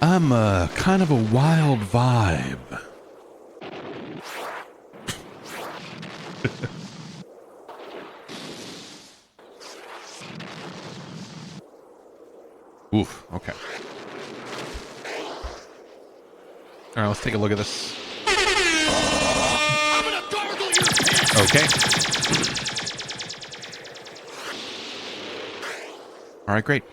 I'm kind of a wild vibe. Oof, okay. All right, let's take a look at this. I'm gonna gargle your head. Okay. All right, great.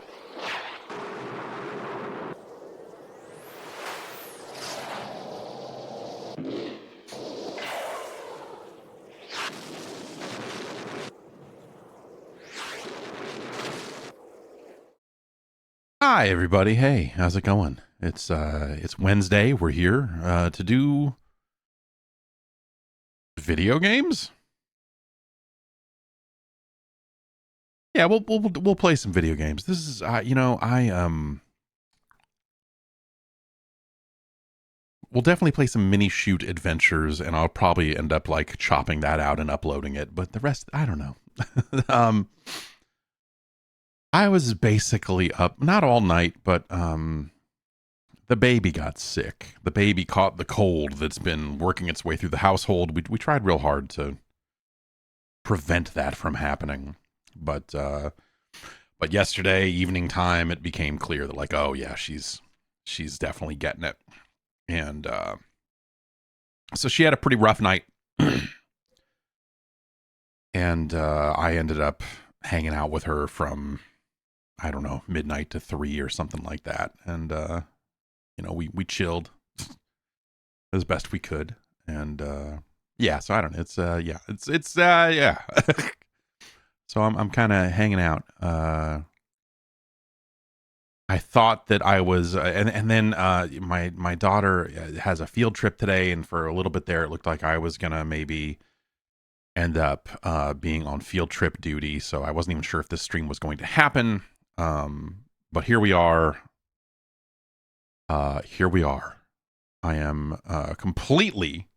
Hi, everybody. Hey, how's it going? It's Wednesday. We're here to do video games. Yeah, we'll play some video games. This is we'll definitely play some Minishoot adventures, and I'll probably end up like chopping that out and uploading it. But the rest, I don't know. I was basically up not all night, but the baby got sick. The baby caught the cold that's been working its way through the household. We tried real hard to prevent that from happening, but yesterday evening time it became clear that like, oh yeah, she's definitely getting it, and so she had a pretty rough night, and I ended up hanging out with her from, I don't know, midnight to 3 or something like that, and we chilled as best we could, and yeah, so I don't know, it's yeah. So I'm kind of hanging out. I thought that I was, and then my daughter has a field trip today, and for a little bit there, it looked like I was gonna maybe end up being on field trip duty. So I wasn't even sure if this stream was going to happen. But here we are. Here we are. I am completely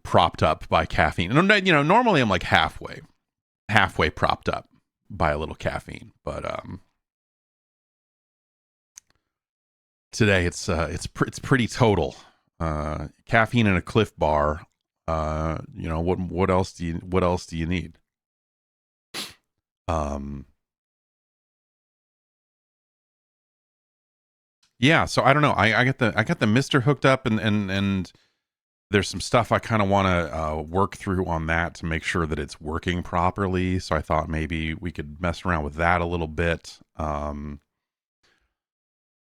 propped up by caffeine. And normally I'm like halfway propped up by a little caffeine, but today it's pretty total. Caffeine and a Cliff Bar. What else do you need? Yeah, so I don't know. I got the Mister hooked up, and there's some stuff I kind of want to work through on that to make sure that it's working properly. So I thought maybe we could mess around with that a little bit. And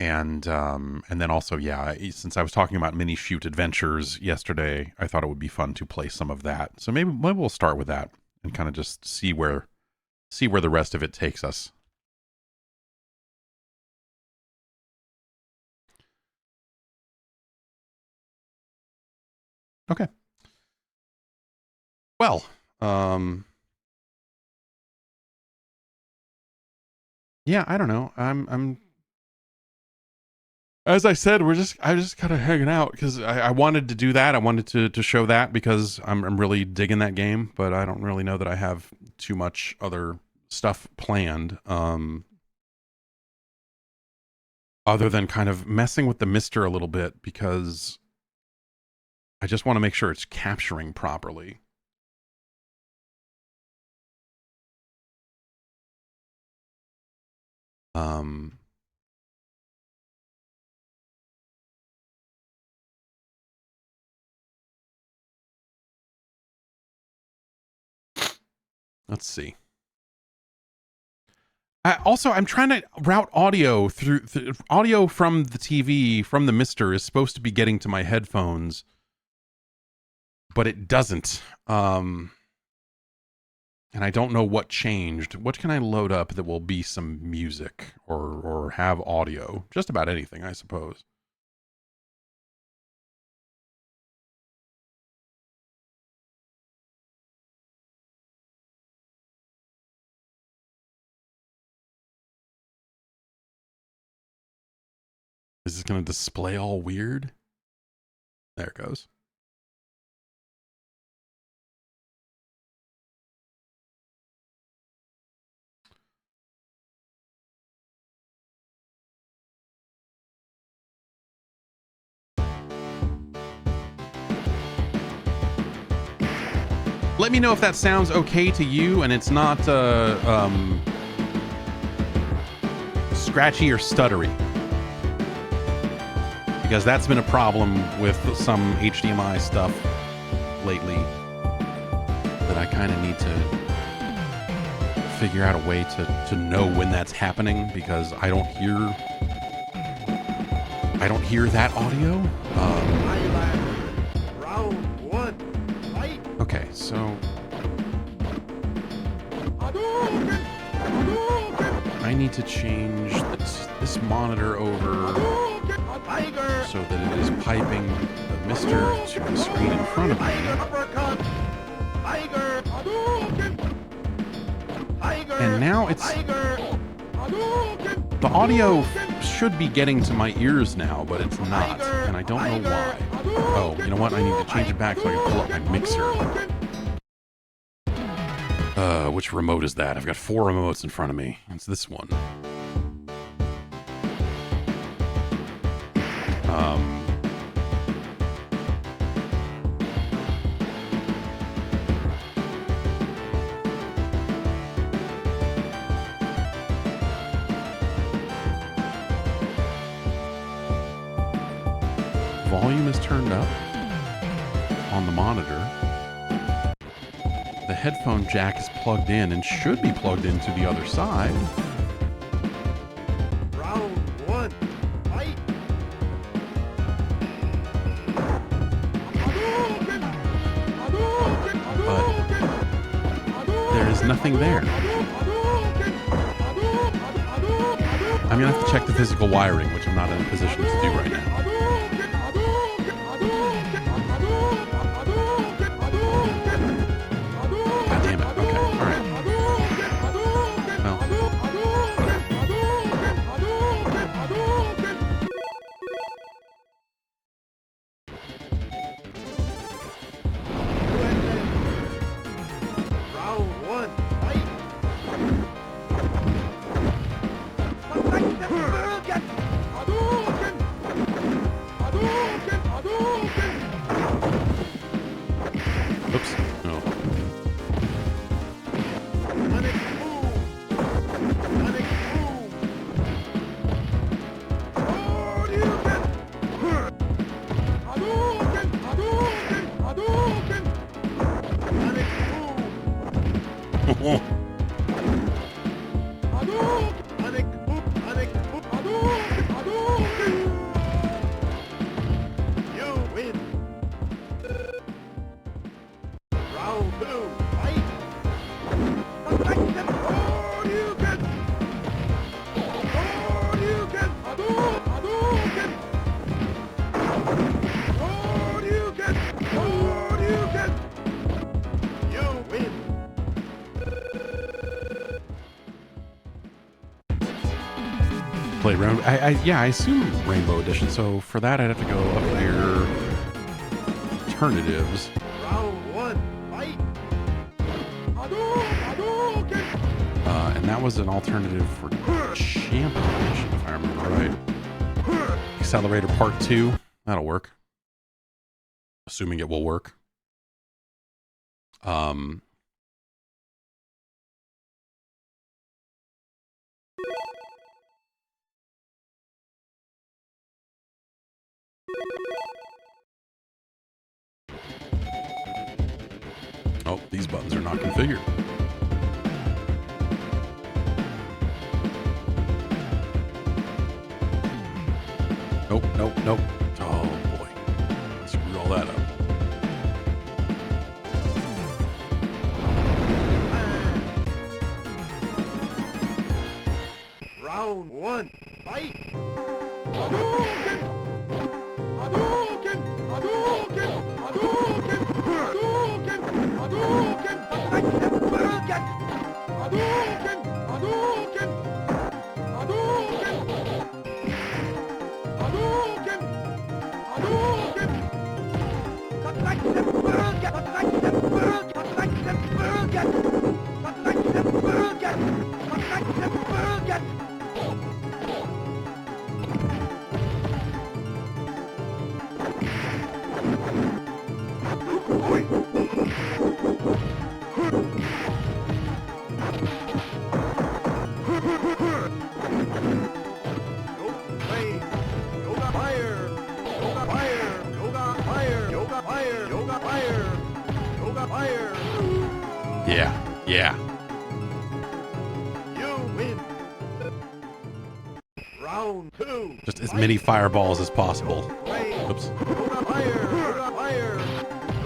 then also, yeah, since I was talking about Minishoot adventures yesterday, I thought it would be fun to play some of that. So maybe we'll start with that and kind of just see where the rest of it takes us. Okay. Well, yeah, I don't know. I'm as I said, I just kind of hanging out because I wanted to do that. I wanted to show that because I'm really digging that game, but I don't really know that I have too much other stuff planned. Other than kind of messing with the Mister a little bit because I just want to make sure it's capturing properly. Um, let's see. I'm trying to route audio through audio from the TV from the Mister is supposed to be getting to my headphones, but it doesn't. And I don't know what changed. What can I load up that will be some music or have audio? Just about anything, I suppose. Is this going to display all weird? There it goes. Let me know if that sounds okay to you and it's not scratchy or stuttery. Because that's been a problem with some HDMI stuff lately that I kind of need to figure out a way to know when that's happening, because I don't hear that audio. Round one, fight. Okay, so I need to change this monitor over so that it is piping the mister to the screen in front of me. And now it's... The audio should be getting to my ears now, but it's not, and I don't know why. Oh, you know what? I need to change it back so I can pull up my mixer. Which remote is that? I've got 4 remotes in front of me. It's this one. Volume is turned up on the monitor. The headphone jack is plugged in and should be plugged into the other side. Round one, fight. But there is nothing there. I'm gonna have to check the physical wiring, which I'm not in a position to do right now. God damn it. Okay, all right. Well. Round one, fight. Oops. No. You win. Round two, fight. You win. Play Rainbow. Yeah, I assume Rainbow Edition. So for that, I'd have to go up here. Alternatives. Round one, fight. And that was an alternative for Champ Edition, if I remember right. Accelerator Part 2. That'll work. Assuming it will work. Oh, these buttons are not configured. Nope, nope, nope. Oh boy. Screwed all that up. Round one, fight. fire, yoga fire, yoga fire. Yeah, yeah. You win. Round 2. Just as many fireballs as possible. Play. Oops. Yoga fire, yoga fire,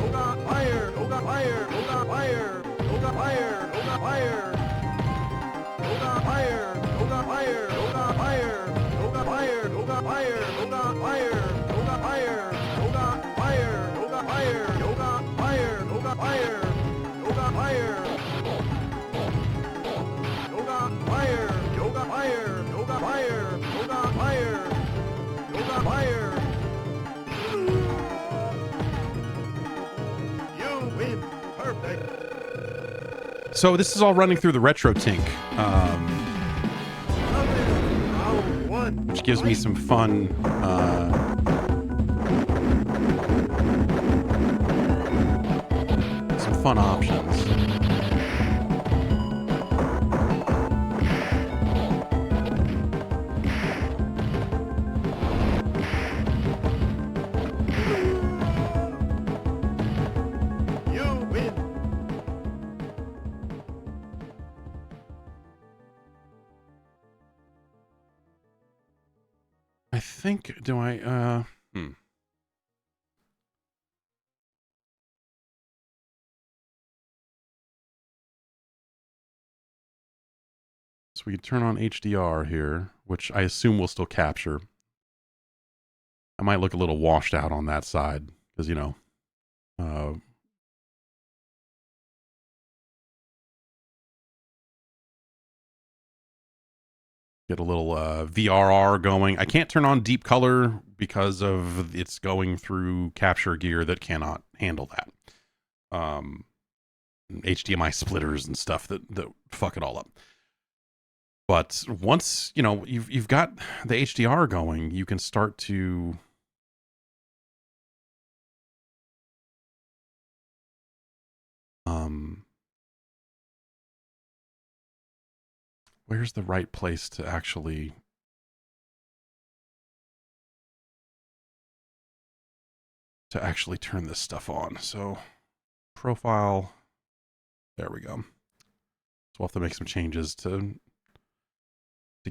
yoga fire, yoga fire, yoga fire, yoga fire, yoga fire. Yoga fire, yoga fire, yoga fire, yoga fire, yoga fire, yoga fire, yoga fire, yoga fire, yoga fire, yoga fire, yoga fire, yoga fire, yoga fire, yoga fire, yoga fire, yoga fire, yoga fire. You win. Perfect. So this is all running through the RetroTink, Round 1. which gives me some fun. Some fun options. You win. I think, do I, So we can turn on HDR here, which I assume will still capture. I might look a little washed out on that side, because, you know, get a little VRR going. I can't turn on deep color because of it's going through capture gear that cannot handle that. HDMI splitters and stuff that fuck it all up. But once, you know, you've got the HDR going, you can start to where's the right place to actually turn this stuff on? So profile, there we go. So we'll have to make some changes to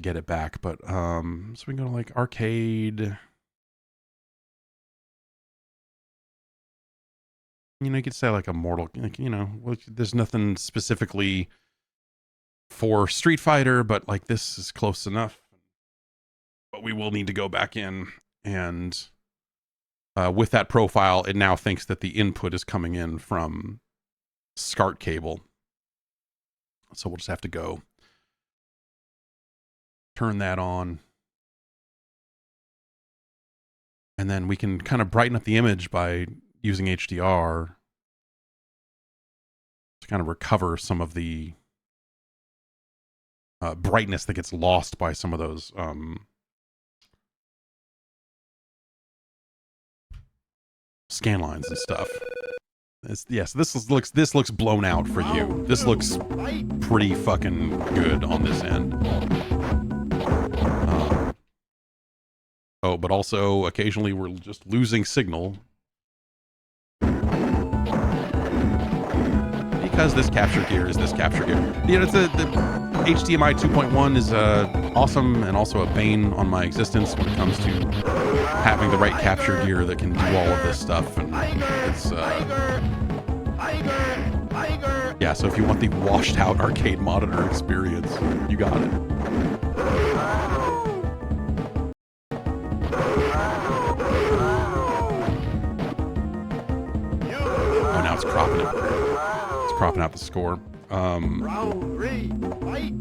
get it back, but so we can go to like arcade. You know, you could say like a Mortal, like, you know, there's nothing specifically for Street Fighter, but like this is close enough. But we will need to go back in, and with that profile, it now thinks that the input is coming in from SCART cable. So we'll just have to go turn that on. And then we can kind of brighten up the image by using HDR to kind of recover some of the brightness that gets lost by some of those scan lines and stuff. Yes, this looks blown out for you. This looks pretty fucking good on this end. Oh, but also occasionally we're just losing signal because this capture gear is this capture gear. You know, the HDMI 2.1 is awesome and also a bane on my existence when it comes to having the right capture gear that can do all of this stuff. And it's yeah. So if you want the washed out arcade monitor experience, you got it. Oh, now it's cropping it. It's cropping out the score. Round 3. Fight.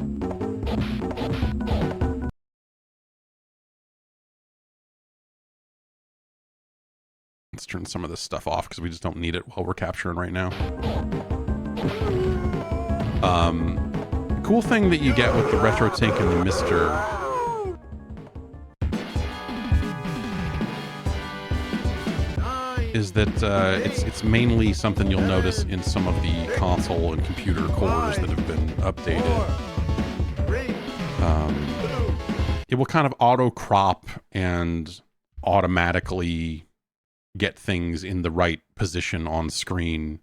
Let's turn some of this stuff off because we just don't need it while we're capturing right now. The cool thing that you get with the RetroTink and the Mister is that it's mainly something you'll notice in some of the console and computer cores that have been updated. It will kind of auto crop and automatically get things in the right position on screen.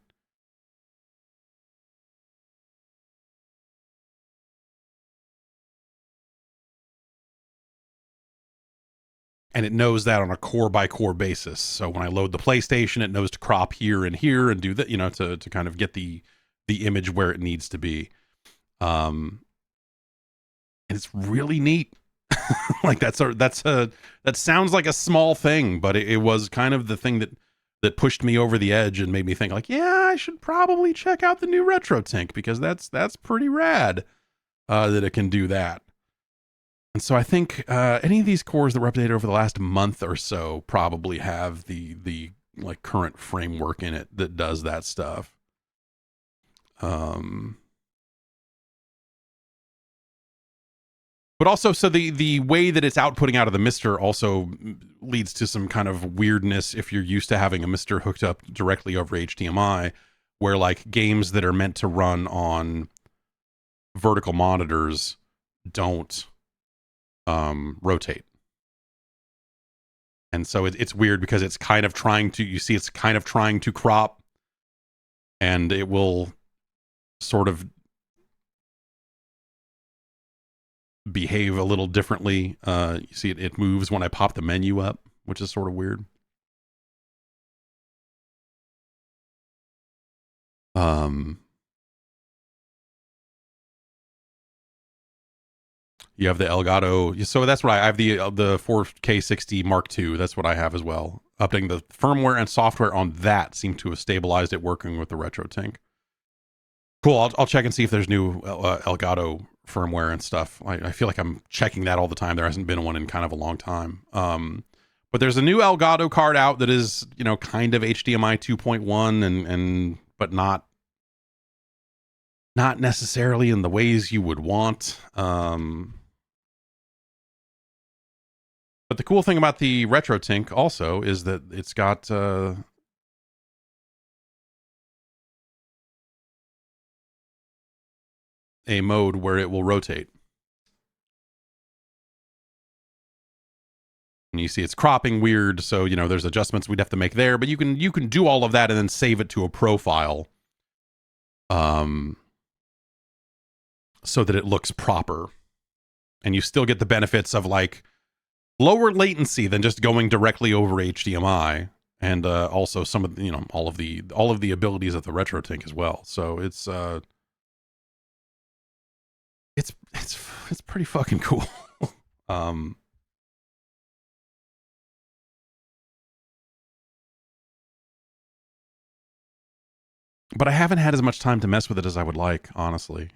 And it knows that on a core by core basis. So when I load the PlayStation, it knows to crop here and here and do that, you know, to kind of get the image where it needs to be. And it's really neat. Like that sounds like a small thing, but it was kind of the thing that pushed me over the edge and made me think like, yeah, I should probably check out the new RetroTink, because that's pretty rad that it can do that. And so I think any of these cores that were updated over the last month or so probably have the like current framework in it that does that stuff. But also, so the way that it's outputting out of the Mister also leads to some kind of weirdness if you're used to having a Mister hooked up directly over HDMI, where like games that are meant to run on vertical monitors don't rotate. And so it's weird because it's kind of trying to, you see, it's kind of trying to crop, and it will sort of behave a little differently. You see it moves when I pop the menu up, which is sort of weird. You have the Elgato, so that's what I have, the 4K60 Mark II. That's what I have as well. Updating the firmware and software on that seemed to have stabilized it working with the RetroTink. Cool. I'll check and see if there's new Elgato firmware and stuff. I feel like I'm checking that all the time. There hasn't been one in kind of a long time. But there's a new Elgato card out that is, you know, kind of HDMI 2.1 and but not necessarily in the ways you would want. But the cool thing about the RetroTink also is that it's got a mode where it will rotate. And you see it's cropping weird, so you know there's adjustments we'd have to make there, but you can do all of that and then save it to a profile, so that it looks proper, and you still get the benefits of like lower latency than just going directly over HDMI, and also some of the, you know, all of the abilities of the RetroTink as well. So it's pretty fucking cool. But I haven't had as much time to mess with it as I would like, honestly.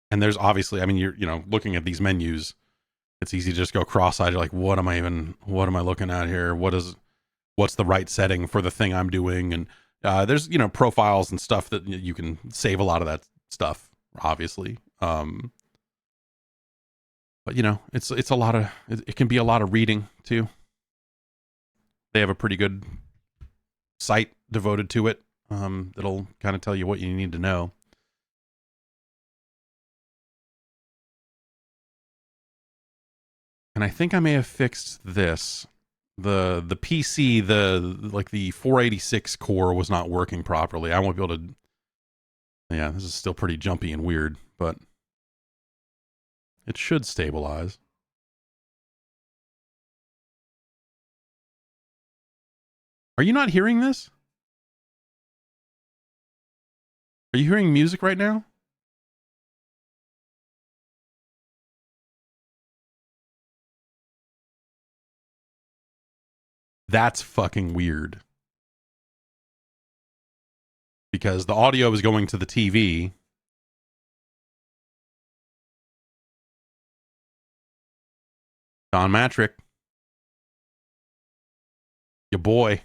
And there's obviously, I mean, you're, you know, looking at these menus, it's easy to just go cross-eyed. You're like, what am I looking at here? What's the right setting for the thing I'm doing? And there's, you know, profiles and stuff that you can save a lot of that stuff, obviously. But you know, it's a lot of, it can be a lot of reading too. They have a pretty good site devoted to it, that'll kind of tell you what you need to know. And I think I may have fixed this. The PC, the 486 core was not working properly. I won't be able to. Yeah, this is still pretty jumpy and weird, but it should stabilize. Are you not hearing this? Are you hearing music right now? That's fucking weird. Because the audio is going to the TV. Don Matrick. Your boy.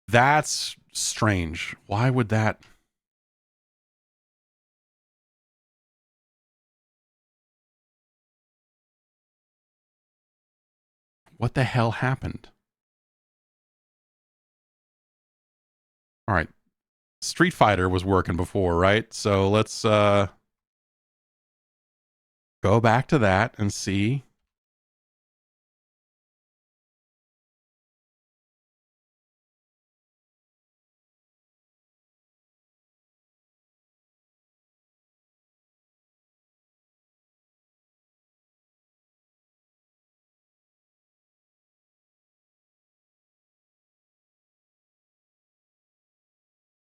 That's strange. Why would that? What the hell happened? All right. Street Fighter was working before, right? So let's go go back to that and see.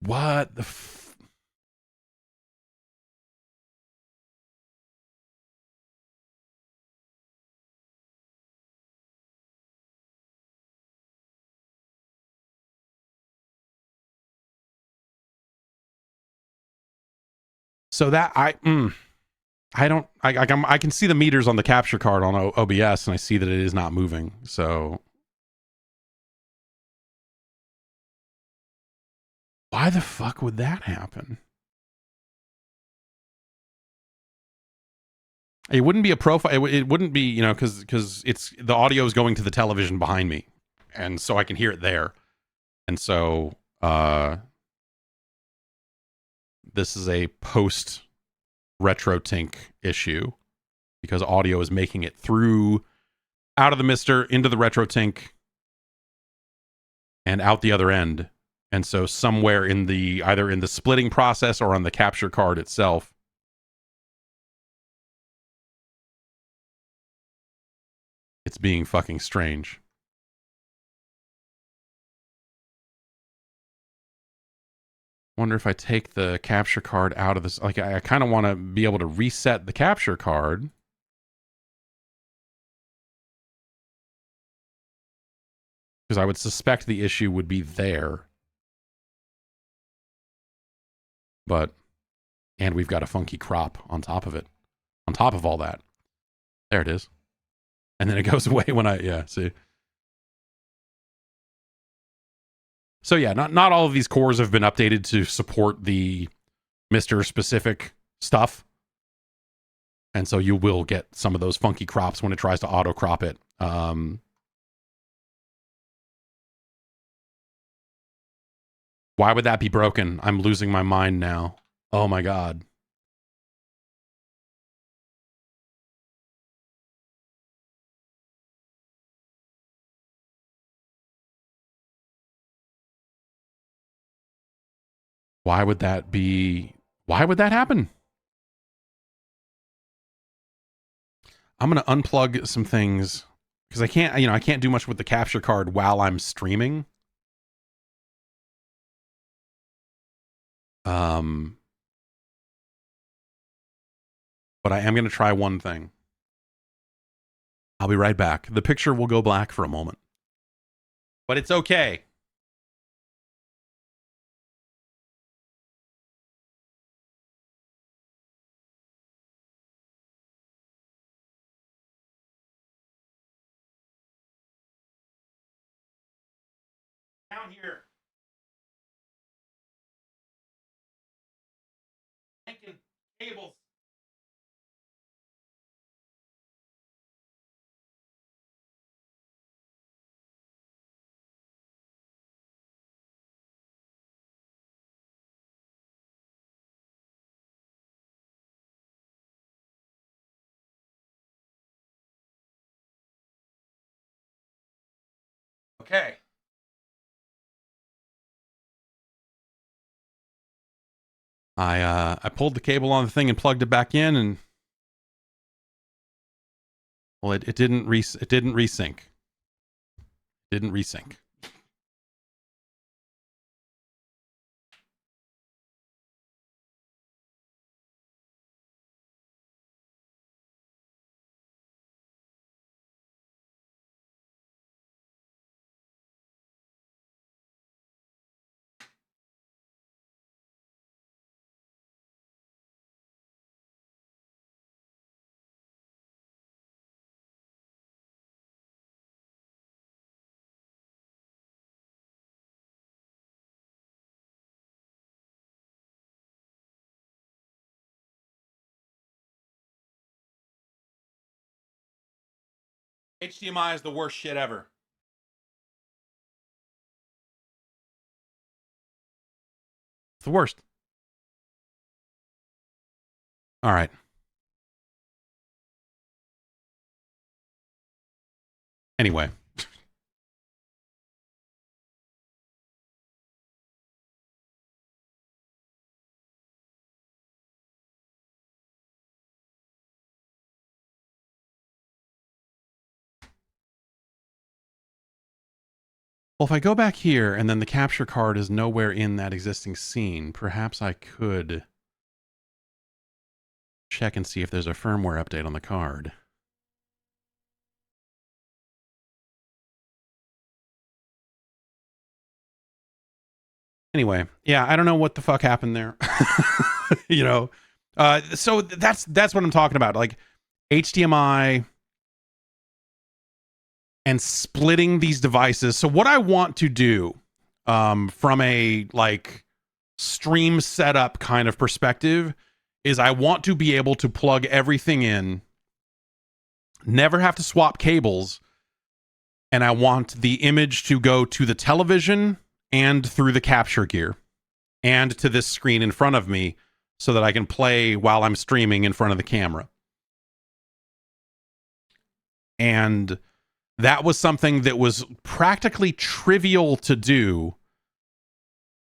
What the So that I don't I can see the meters on the capture card on OBS and I see that it is not moving. So why the fuck would that happen? It wouldn't be a profile. It wouldn't be, you know, because it's the audio is going to the television behind me, and so I can hear it there. And so this is a post RetroTink issue because audio is making it through out of the mister into the RetroTink and out the other end. And so somewhere in the either in the splitting process or on the capture card itself, it's being fucking strange. Wonder if I take the capture card out of this. Like, I kind of want to be able to reset the capture card. Because I would suspect the issue would be there. But, and we've got a funky crop on top of it. On top of all that. There it is. And then it goes away when yeah, see. So yeah, not all of these cores have been updated to support the Mr. specific stuff. And so you will get some of those funky crops when it tries to auto crop it. Why would that be broken? I'm losing my mind now. Oh my God. Why would that happen? I'm going to unplug some things because I can't do much with the capture card while I'm streaming. But I am going to try one thing. I'll be right back. The picture will go black for a moment. But it's okay. Down here. Thinking cables. Okay. I pulled the cable on the thing and plugged it back in, and well, it didn't resync. It didn't resync. HDMI is the worst shit ever. It's the worst. All right. Anyway. Well, if I go back here and then the capture card is nowhere in that existing scene, perhaps I could check and see if there's a firmware update on the card. Anyway, yeah, I don't know what the fuck happened there. You know, so that's what I'm talking about. Like HDMI and splitting these devices. So what I want to do, from a like stream setup kind of perspective, is I want to be able to plug everything in, never have to swap cables, and I want the image to go to the television and through the capture gear and to this screen in front of me so that I can play while I'm streaming in front of the camera. And that was something that was practically trivial to do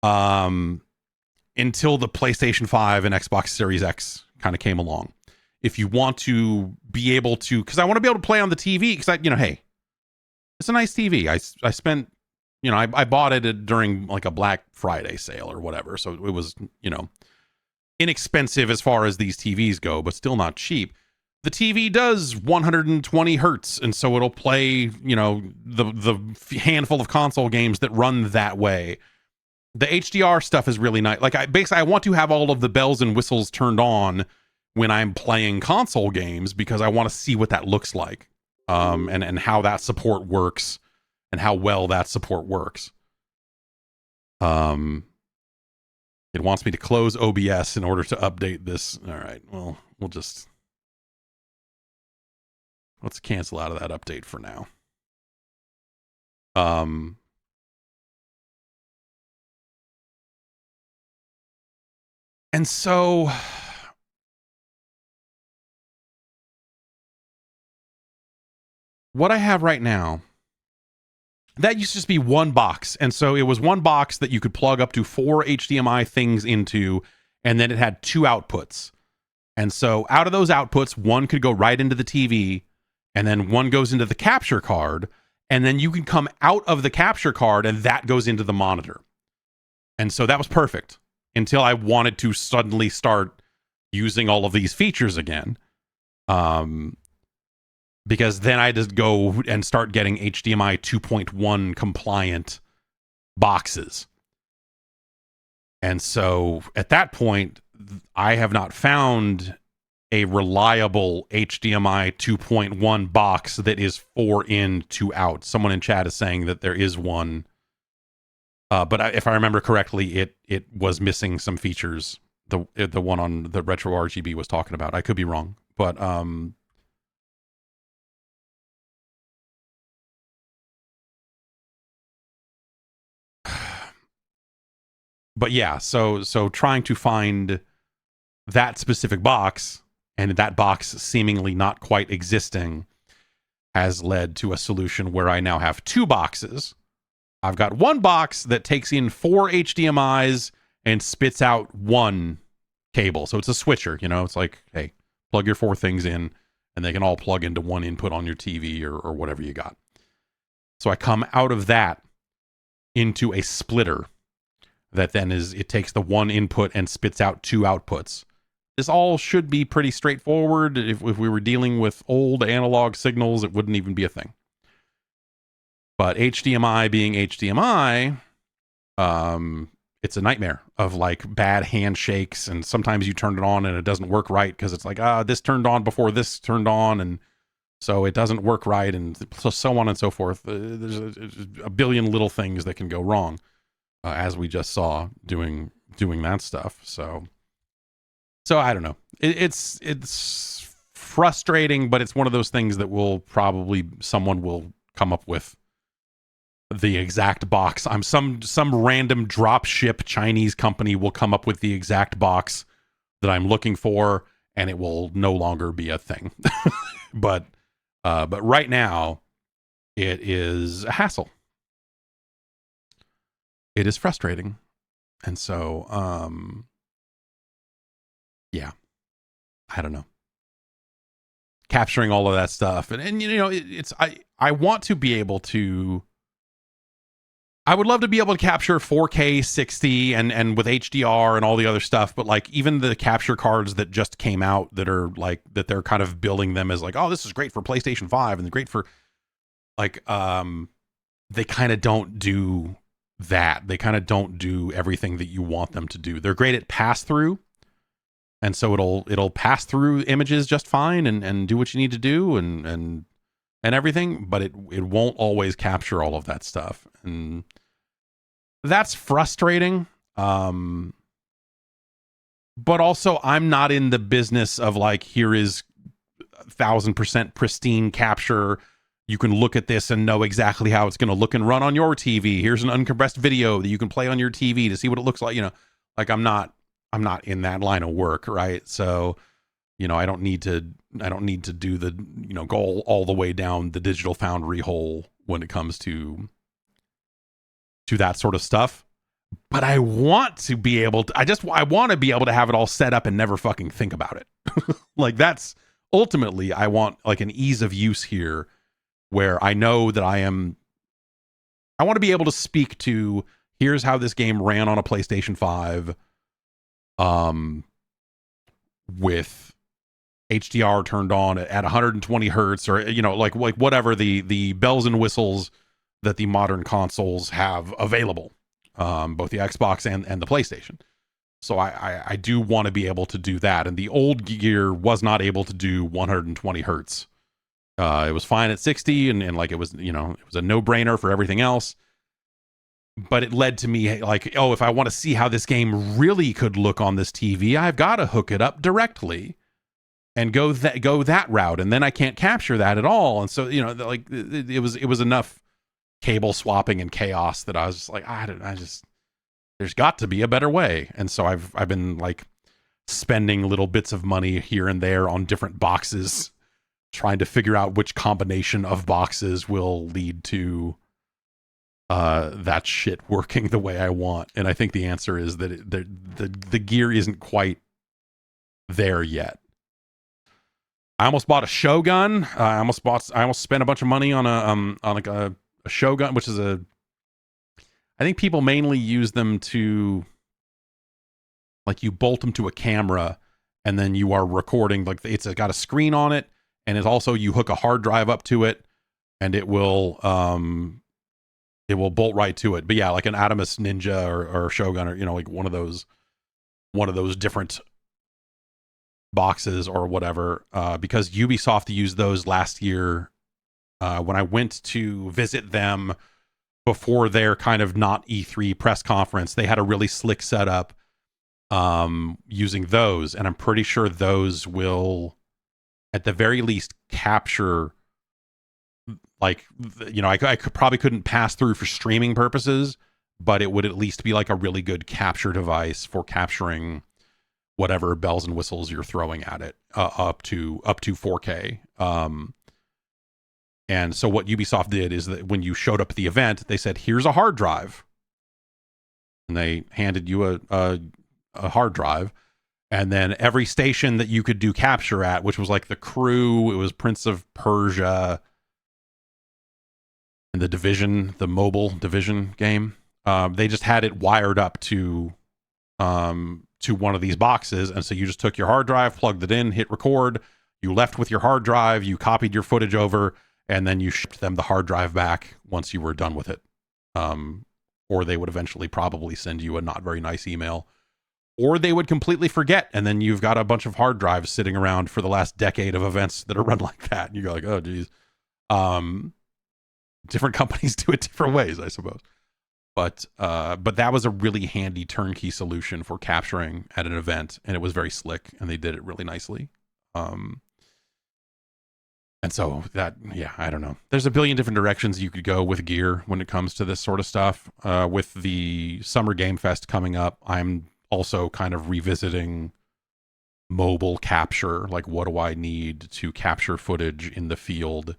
until the PlayStation 5 and Xbox Series X kind of came along. If you want to be able to, because I want to be able to play on the TV, because hey, it's a nice TV. I spent, I bought it during like a Black Friday sale or whatever. So it was, inexpensive as far as these TVs go, but still not cheap. The TV does 120 hertz, and so it'll play, the handful of console games that run that way. The HDR stuff is really nice. Like I want to have all of the bells and whistles turned on when I'm playing console games because I want to see what that looks like, and how that support works and how well that support works. It wants me to close OBS in order to update this. All right, well, let's cancel out of that update for now. And so what I have right now, that used to just be one box. And so it was one box that you could plug up to 4 HDMI things into, and then it had 2 outputs. And so out of those outputs, one could go right into the TV, and then one goes into the capture card, and then you can come out of the capture card and that goes into the monitor. And so that was perfect until I wanted to suddenly start using all of these features again. Because then I just go and start getting HDMI 2.1 compliant boxes. And so at that point, I have not found a reliable HDMI 2.1 box that is 4 in, 2 out. Someone in chat is saying that there is one. But if I remember correctly, it was missing some features. The one on the Retro RGB was talking about. I could be wrong, but but yeah. So trying to find that specific box and that box seemingly not quite existing has led to a solution where I now have 2 boxes. I've got one box that takes in 4 HDMIs and spits out 1 cable. So it's a switcher, it's like, hey, plug your 4 things in and they can all plug into one input on your TV or whatever you got. So I come out of that into a splitter that then it takes the 1 input and spits out 2 outputs. This all should be pretty straightforward. If we were dealing with old analog signals, it wouldn't even be a thing. But HDMI being HDMI, it's a nightmare of like bad handshakes, and sometimes you turn it on and it doesn't work right because it's like, this turned on before this turned on, and so it doesn't work right, and so on and so forth. There's a billion little things that can go wrong, as we just saw doing that stuff. So I don't know. It's frustrating, but it's one of those things that someone will come up with the exact box. Some random drop ship Chinese company will come up with the exact box that I'm looking for, and it will no longer be a thing. But right now it is a hassle. It is frustrating. And so, yeah, I don't know. Capturing all of that stuff. And you know, I want to be able to, I would love to be able to capture 4K 60 and with HDR and all the other stuff, but like even the capture cards that just came out that are like that they're kind of billing them as like, oh, this is great for PlayStation 5 and great for like they kind of don't do that. They kind of don't do everything that you want them to do. They're great at pass through. And so it'll pass through images just fine and do what you need to do and everything, but it won't always capture all of that stuff. And that's frustrating. But also I'm not in the business of like, here is 1,000% pristine capture. You can look at this and know exactly how it's going to look and run on your TV. Here's an uncompressed video that you can play on your TV to see what it looks like. You know, like I'm not in that line of work. Right. So, you know, I don't need to do the, you know, go all the way down the digital foundry hole when it comes to that sort of stuff. But I want to be able to, I want to be able to have it all set up and never fucking think about it. Like that's ultimately, I want like an ease of use here where I know that I want to be able to speak to, here's how this game ran on a PlayStation 5, with HDR turned on at 120 hertz, or, you know, like whatever the bells and whistles that the modern consoles have available, both the Xbox and the PlayStation. So I do want to be able to do that. And the old gear was not able to do 120 hertz. It was fine at 60 and like it was, you know, it was a no-brainer for everything else. But it led to me like, oh, if I want to see how this game really could look on this TV, I've got to hook it up directly and go that route. And then I can't capture that at all. And so, you know, like it was enough cable swapping and chaos that I was just like, there's got to be a better way. And so I've been like spending little bits of money here and there on different boxes, trying to figure out which combination of boxes will lead to that shit working the way I want. And I think the answer is that the gear isn't quite there yet. I almost bought a Shogun. I almost spent a bunch of money on a Shogun, which is I think people mainly use them to, like, you bolt them to a camera and then you are recording, like it's got a screen on it, and it's also, you hook a hard drive up to it and it will bolt right to it. But yeah, like an Adamus Ninja or Shogun, or, you know, like one of those different boxes or whatever, because Ubisoft used those last year when I went to visit them before their kind of not E3 press conference. They had a really slick setup using those, and I'm pretty sure those will at the very least capture, like, you know, I probably couldn't pass through for streaming purposes, but it would at least be like a really good capture device for capturing whatever bells and whistles you're throwing at it, up to 4K. And so what Ubisoft did is that when you showed up at the event, they said, here's a hard drive. And they handed you a hard drive. And then every station that you could do capture at, which was like the Crew, it was Prince of Persia, and the Division, the mobile Division game, they just had it wired up to one of these boxes. And so you just took your hard drive, plugged it in, hit record, you left with your hard drive, you copied your footage over, and then you shipped them the hard drive back once you were done with it. Or they would eventually probably send you a not very nice email, or they would completely forget. And then you've got a bunch of hard drives sitting around for the last decade of events that are run like that. And you go like, oh geez. Different companies do it different ways, I suppose. But that was a really handy turnkey solution for capturing at an event, and it was very slick, and they did it really nicely. And so that, yeah, I don't know. There's a billion different directions you could go with gear when it comes to this sort of stuff. With the Summer Game Fest coming up, I'm also kind of revisiting mobile capture. Like, what do I need to capture footage in the field?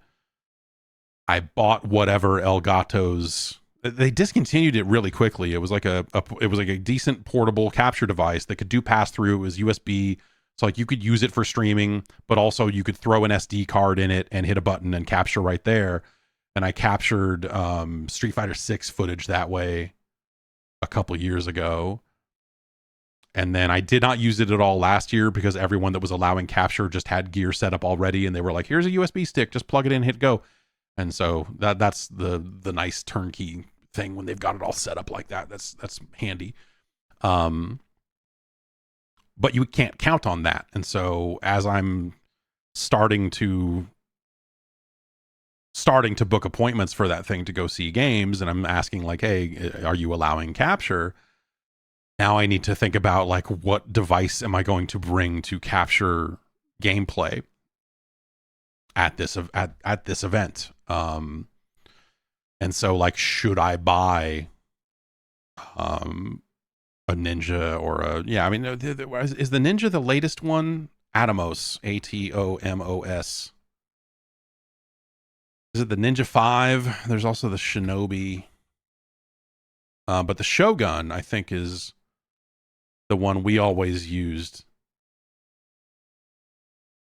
I bought whatever Elgato's. They discontinued it really quickly. It was like it was like a decent portable capture device that could do pass through. It was USB, so like you could use it for streaming, but also you could throw an SD card in it and hit a button and capture right there. And I captured Street Fighter 6 footage that way a couple years ago. And then I did not use it at all last year because everyone that was allowing capture just had gear set up already, and they were like, "Here's a USB stick, just plug it in, hit go." And so that's the nice turnkey thing when they've got it all set up like that. That's handy. But you can't count on that. And so as I'm starting to book appointments for that thing to go see games, and I'm asking like, "Hey, are you allowing capture?" Now I need to think about like, what device am I going to bring to capture gameplay at this event? And so like, should I buy a Ninja or a, yeah, I mean, is the Ninja the latest one? Atomos, Atomos. Is it the Ninja 5? There's also the Shinobi. But the Shogun, I think, is the one we always used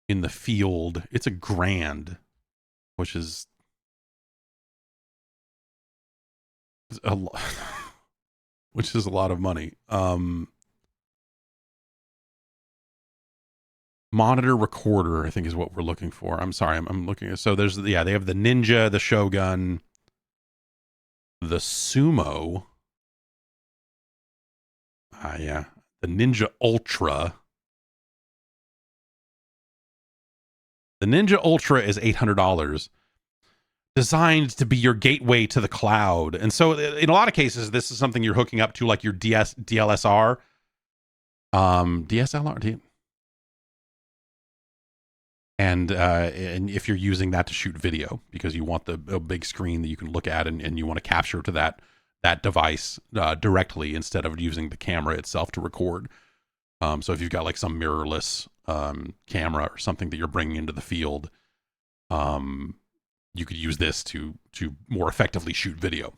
in the field. It's a Grand, which is a lot, which is a lot of money. Monitor recorder, I think, is what we're looking for. I'm sorry, I'm looking at, so there's, yeah, they have the Ninja, the Shogun, the Sumo. Yeah, the Ninja Ultra. The Ninja Ultra is $800, designed to be your gateway to the cloud. And so in a lot of cases, this is something you're hooking up to like your DLSR. DSLR. And if you're using that to shoot video because you want a big screen that you can look at, and you want to capture to that device directly instead of using the camera itself to record. So if you've got like some mirrorless camera or something that you're bringing into the field, you could use this to more effectively shoot video.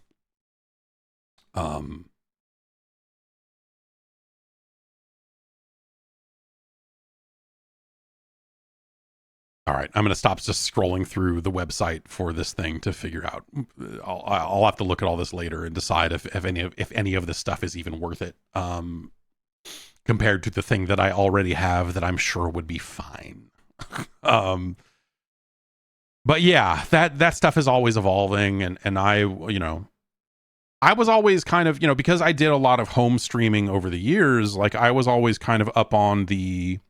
All right, I'm going to stop just scrolling through the website for this thing to figure out. I'll have to look at all this later and decide if any of this stuff is even worth it, compared to the thing that I already have that I'm sure would be fine. But yeah, that stuff is always evolving, and I was always kind of, because I did a lot of home streaming over the years, like I was always kind of up on the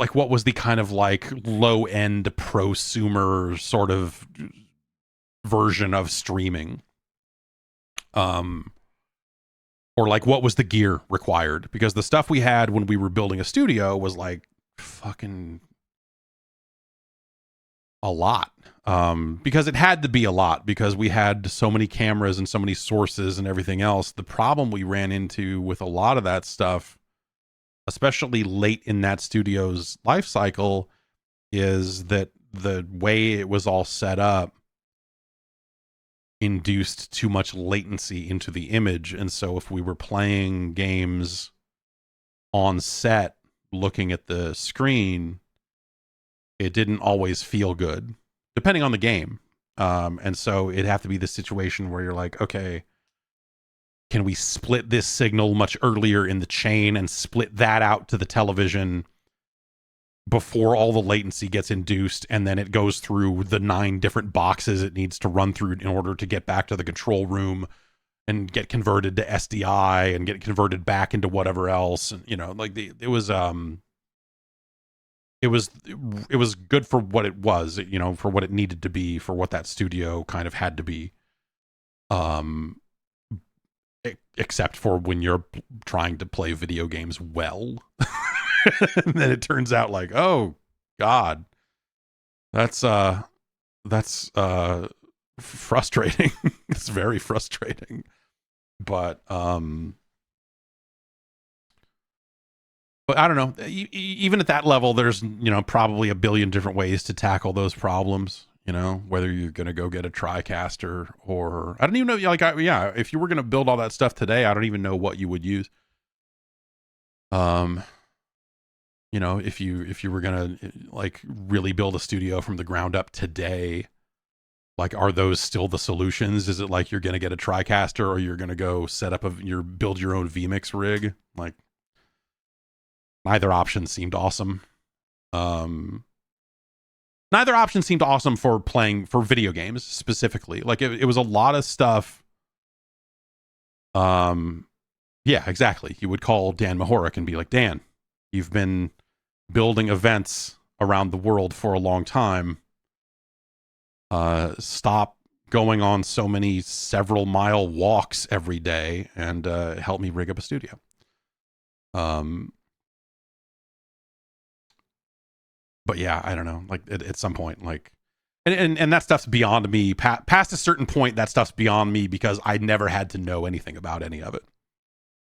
like what was the kind of like low end prosumer sort of version of streaming. Or like what was the gear required? Because the stuff we had when we were building a studio was like fucking a lot. Because it had to be a lot because we had so many cameras and so many sources and everything else. The problem we ran into with a lot of that stuff, especially late in that studio's life cycle, is that the way it was all set up induced too much latency into the image. And so if we were playing games on set looking at the screen, it didn't always feel good, depending on the game. And so it'd have to be the situation where you're like, okay, can we split this signal much earlier in the chain and split that out to the television before all the latency gets induced, and then it goes through the 9 different boxes it needs to run through in order to get back to the control room and get converted to SDI and get converted back into whatever else. And, like it was good for what it was, for what it needed to be, for what that studio kind of had to be. Except for when you're trying to play video games well. And then it turns out like, oh God, that's frustrating. It's very frustrating. But I don't know. Even at that level, there's, probably a billion different ways to tackle those problems. You know, whether you're going to go get a TriCaster or I don't even know. Like, if you were going to build all that stuff today, I don't even know what you would use. You know, if you were going to like really build a studio from the ground up today, like, are those still the solutions? Is it like you're going to get a TriCaster or you're going to go set up build your own vMix rig? Like, neither option seemed awesome. Neither option seemed awesome for video games specifically. Like, it was a lot of stuff. Yeah, exactly. You would call Dan Mahorek and be like, Dan, you've been building events around the world for a long time. Stop going on so many several mile walks every day and help me rig up a studio. But yeah, I don't know. Like, at some point, like, and that stuff's beyond me. Past a certain point, that stuff's beyond me because I never had to know anything about any of it.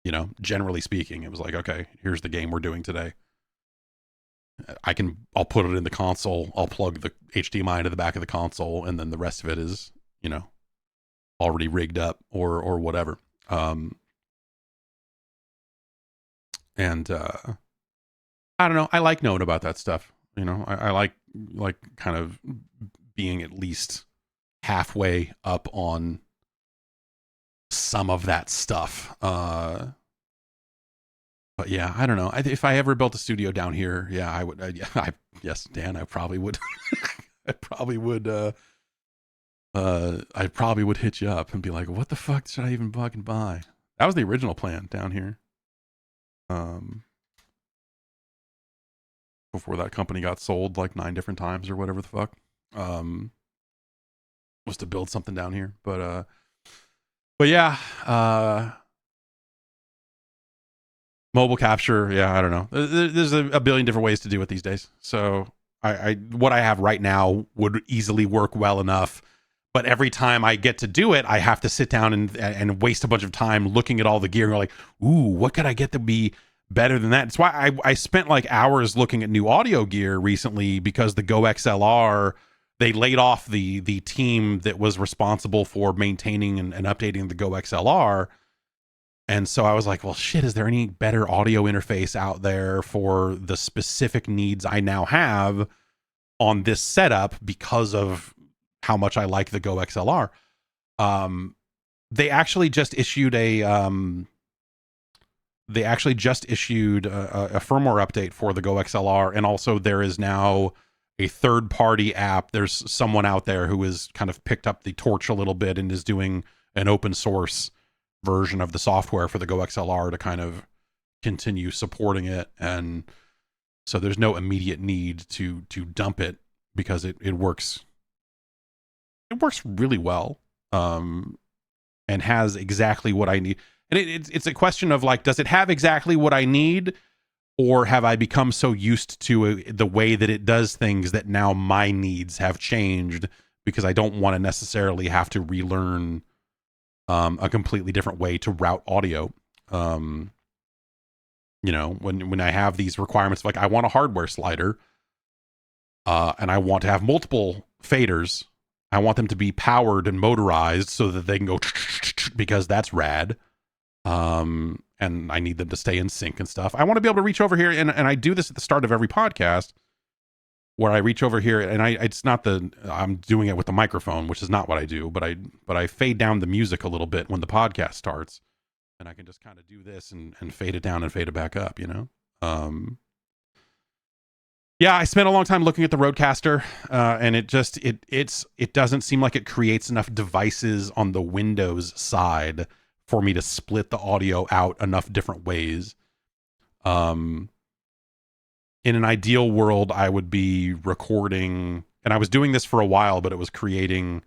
You know, generally speaking, it was like, okay, here's the game we're doing today. I'll put it in the console. I'll plug the HDMI into the back of the console, and then the rest of it is, you know, already rigged up or whatever. And I don't know. I like knowing about that stuff. You know, I like kind of being at least halfway up on some of that stuff. But yeah, I don't know. If I ever built a studio down here, yeah, I would. Yes, Dan, I probably would. I probably would. I probably would hit you up and be like, "What the fuck should I even fucking buy?" That was the original plan down here. Before that company got sold like 9 different times or whatever the fuck, was to build something down here. But yeah, mobile capture. Yeah, I don't know. There's a billion different ways to do it these days. So what I have right now would easily work well enough. But every time I get to do it, I have to sit down and waste a bunch of time looking at all the gear and go like, ooh, what could I get to be better than that? It's why I spent like hours looking at new audio gear recently, because the Go XLR, they laid off the team that was responsible for maintaining and updating the Go XLR. And so I was like, well, shit, is there any better audio interface out there for the specific needs I now have on this setup because of how much I like the Go XLR? They actually just issued a firmware update for the Go XLR, and also there is now a third-party app. There's someone out there who has kind of picked up the torch a little bit and is doing an open source version of the software for the Go XLR to kind of continue supporting it. And so there's no immediate need to dump it, because it works really well, and has exactly what I need. And it's a question of like, does it have exactly what I need, or have I become so used to the way that it does things that now my needs have changed, because I don't want to necessarily have to relearn a completely different way to route audio. You know, when I have these requirements, like I want a hardware slider, and I want to have multiple faders. I want them to be powered and motorized so that they can go because that's rad. And I need them to stay in sync and stuff. I want to be able to reach over here, and I do this at the start of every podcast, where I reach over here and it's not I'm doing it with the microphone, which is not what I do, but I fade down the music a little bit when the podcast starts, and I can just kind of do this and fade it down and fade it back up, you know? Yeah, I spent a long time looking at the Rodecaster, and it doesn't seem like it creates enough devices on the Windows side for me to split the audio out enough different ways. In an ideal world, I would be recording, and I was doing this for a while, but it was creating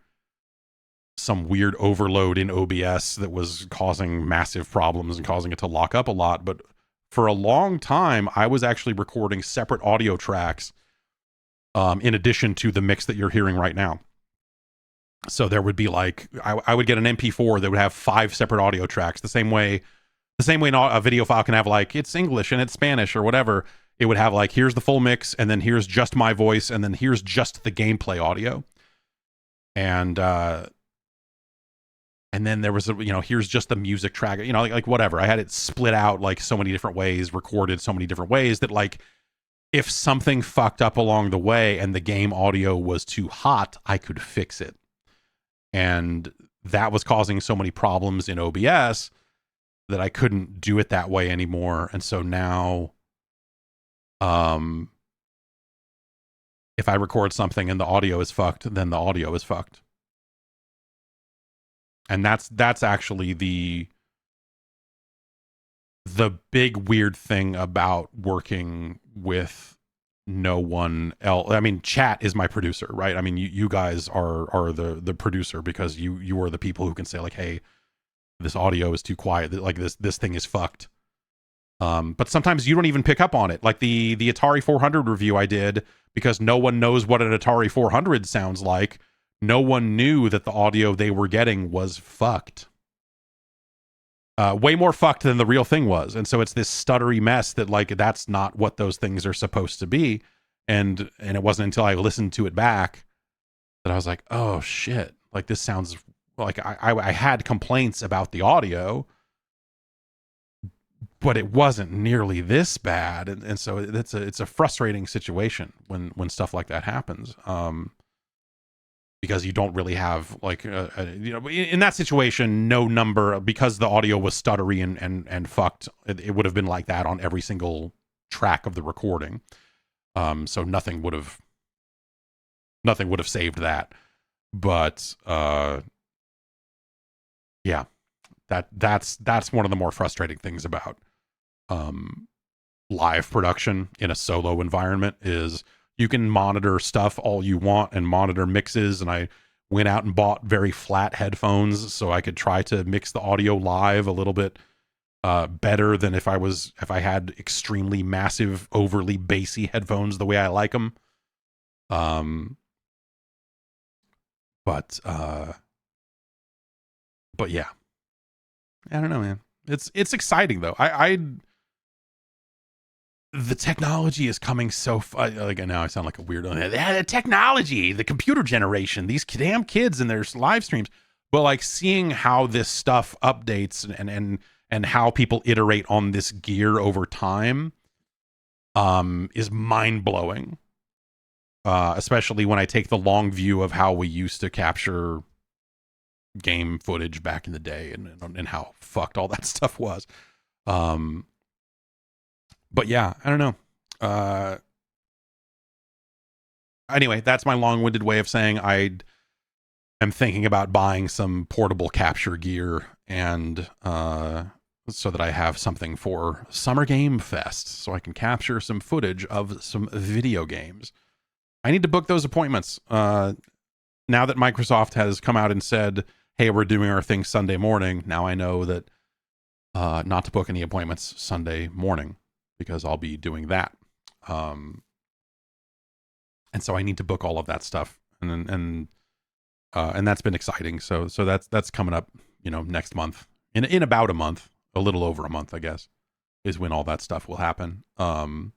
some weird overload in OBS that was causing massive problems and causing it to lock up a lot. But for a long time, I was actually recording separate audio tracks, in addition to the mix that you're hearing right now. So there would be like, I would get an MP4 that would have 5 separate audio tracks, the same way a video file can have like, it's English and it's Spanish or whatever. It would have like, here's the full mix, and then here's just my voice, and then here's just the gameplay audio. And then there was here's just the music track, like whatever. I had it split out like so many different ways, recorded so many different ways that like if something fucked up along the way and the game audio was too hot, I could fix it. And that was causing so many problems in OBS that I couldn't do it that way anymore. And so now, if I record something and the audio is fucked, then the audio is fucked. And that's actually the big weird thing about working with no one else. I mean, chat is my producer, right? I mean, you guys are the producer because you are the people who can say like, hey, this audio is too quiet. Like this thing is fucked. But sometimes you don't even pick up on it. Like the Atari 400 review I did, because no one knows what an Atari 400 sounds like. No one knew that the audio they were getting was fucked. Way more fucked than the real thing was. And so it's this stuttery mess that like, that's not what those things are supposed to be. And it wasn't until I listened to it back that I was like, oh shit, like this sounds like I had complaints about the audio, but it wasn't nearly this bad. And so it's a frustrating situation when stuff like that happens. Because you don't really have like, in that situation, no number, because the audio was stuttery and fucked. It would have been like that on every single track of the recording. So nothing would have saved that. But yeah, that's one of the more frustrating things about live production in a solo environment is you can monitor stuff all you want and monitor mixes. And I went out and bought very flat headphones so I could try to mix the audio live a little bit better than if I had extremely massive, overly bassy headphones the way I like them. But yeah, I don't know, man. It's exciting though. The technology is coming so like now I sound like a weirdo. The technology, the computer generation, these damn kids and their live streams. But like seeing how this stuff updates and how people iterate on this gear over time is mind blowing. Especially when I take the long view of how we used to capture game footage back in the day and how fucked all that stuff was. But yeah, I don't know. Anyway, that's my long-winded way of saying I am thinking about buying some portable capture gear and so that I have something for Summer Game Fest so I can capture some footage of some video games. I need to book those appointments. Now that Microsoft has come out and said, hey, we're doing our thing Sunday morning, now I know that not to book any appointments Sunday morning, because I'll be doing that. And so I need to book all of that stuff. And that's been exciting. So that's coming up, next month in about a month, a little over a month, I guess, is when all that stuff will happen. And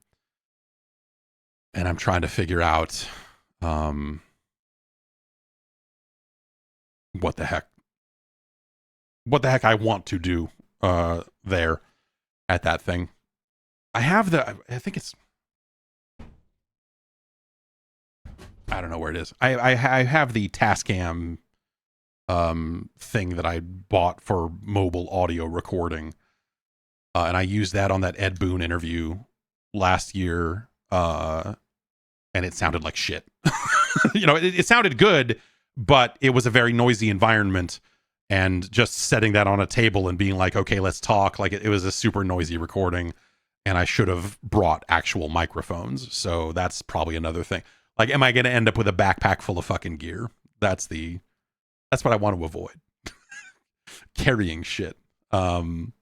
I'm trying to figure out, what the heck I want to do, there at that thing. I think it's, I don't know where it is. I have the Tascam thing that I bought for mobile audio recording. And I used that on that Ed Boon interview last year. And it sounded like shit. It sounded good, but it was a very noisy environment. And just setting that on a table and being like, okay, let's talk. Like it was a super noisy recording. And I should have brought actual microphones. So that's probably another thing. Like, am I going to end up with a backpack full of fucking gear? That's what I want to avoid. Carrying shit. But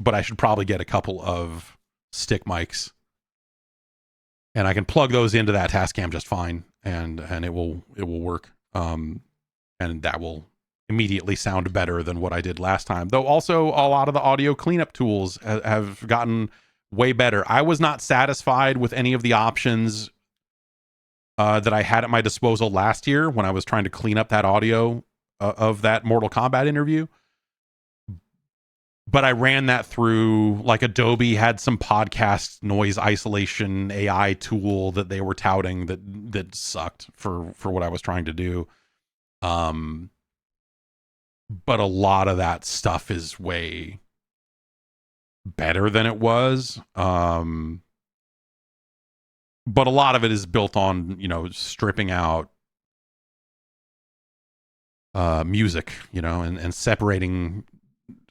I should probably get a couple of stick mics. And I can plug those into that Tascam just fine. And it will work. And that will immediately sound better than what I did last time. Though also a lot of the audio cleanup tools have gotten way better. I was not satisfied with any of the options that I had at my disposal last year when I was trying to clean up that audio of that Mortal Kombat interview. But I ran that through, like, Adobe had some podcast noise isolation AI tool that they were touting that sucked for what I was trying to do. But a lot of that stuff is way better than it was. But a lot of it is built on, stripping out music, and separating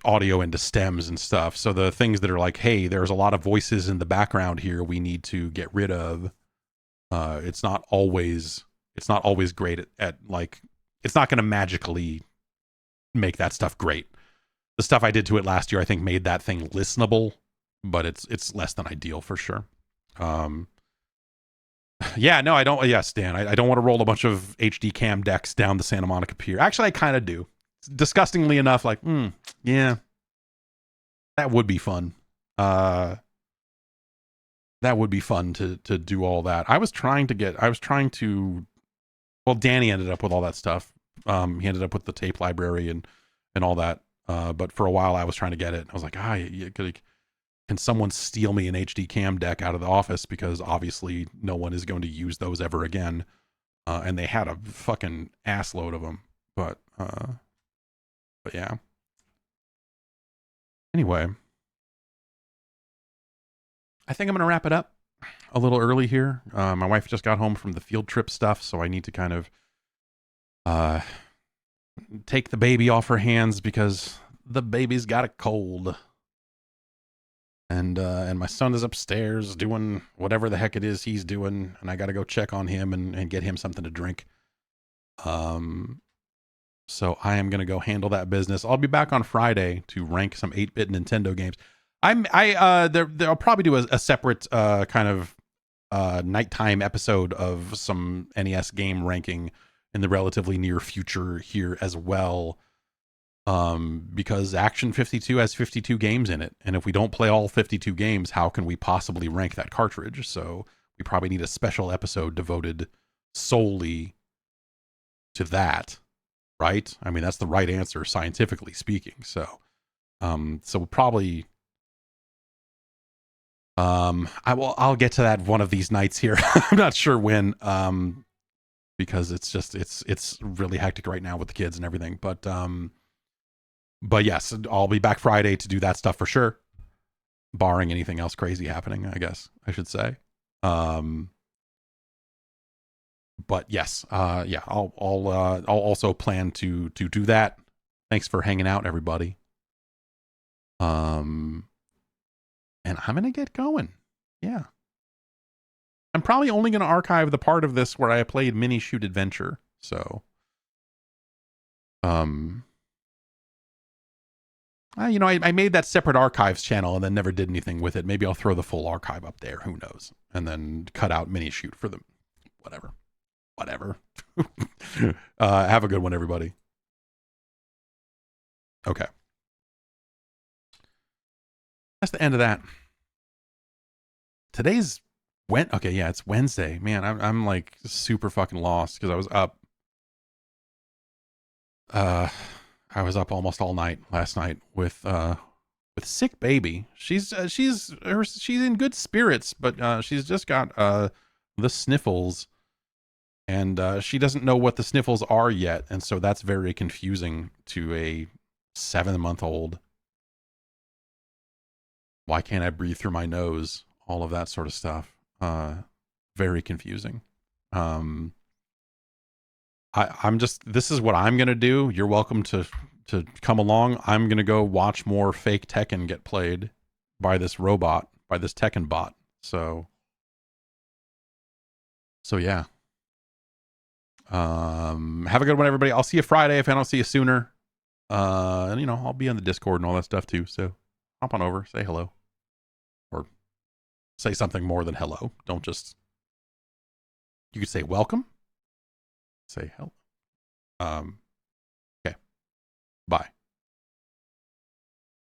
audio into stems and stuff. So the things that are like, hey, there's a lot of voices in the background here we need to get rid of. It's not always great at like, it's not going to magically make that stuff great. The stuff I did to it last year, I think, made that thing listenable, but it's less than ideal for sure. Yeah, no, I don't. Yes, Dan, I don't want to roll a bunch of HD cam decks down the Santa Monica Pier. Actually, I kind of do. Disgustingly enough, like, yeah, that would be fun. That would be fun to do all that. I was trying to. Well, Danny ended up with all that stuff. He ended up with the tape library and all that. But for a while, I was trying to get it. I was like, can someone steal me an HD cam deck out of the office? Because obviously no one is going to use those ever again. And they had a fucking ass load of them. But yeah. Anyway, I think I'm going to wrap it up a little early here. My wife just got home from the field trip stuff, so I need to kind of take the baby off her hands because the baby's got a cold. And my son is upstairs doing whatever the heck it is he's doing, and I got to go check on him and get him something to drink. So I am going to go handle that business. I'll be back on Friday to rank some 8-bit Nintendo games. I'll probably do a separate kind of nighttime episode of some NES game ranking in the relatively near future here as well. Because Action 52 has 52 games in it, and if we don't play all 52 games, how can we possibly rank that cartridge? So we probably need a special episode devoted solely to that, right? I mean, that's the right answer, scientifically speaking. So we'll probably, I'll get to that one of these nights here. I'm not sure when, because it's really hectic right now with the kids and everything, but yes, I'll be back Friday to do that stuff for sure, barring anything else crazy happening, I guess I should say. But yes, yeah, I'll also plan to do that. Thanks for hanging out, everybody. And I'm gonna get going. Yeah, I'm probably only gonna archive the part of this where I played Minishoot Adventure. So, I made that separate archives channel and then never did anything with it. Maybe I'll throw the full archive up there. Who knows? And then cut out Minishoot for them. Whatever. Have a good one, everybody. Okay. That's the end of that. Today's okay, yeah, it's Wednesday. Man, I'm like super fucking lost because I was up. I was up almost all night last night with sick baby. She's in good spirits, but she's just got the sniffles, and she doesn't know what the sniffles are yet, and so that's very confusing to a 7-month-old. Why can't I breathe through my nose? All of that sort of stuff. Very confusing. I'm just, this is what I'm going to do. You're welcome to come along. I'm going to go watch more fake Tekken get played by this robot, by this Tekken bot. So yeah. Have a good one, everybody. I'll see you Friday if I don't see you sooner. And I'll be on the Discord and all that stuff too. So hop on over, say hello, or say something more than hello. Don't just, you could say welcome. Say hello. Okay. Bye.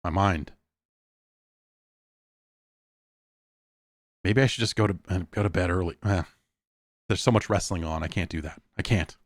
My mind. Maybe I should just go to bed early. There's so much wrestling on. I can't do that. I can't.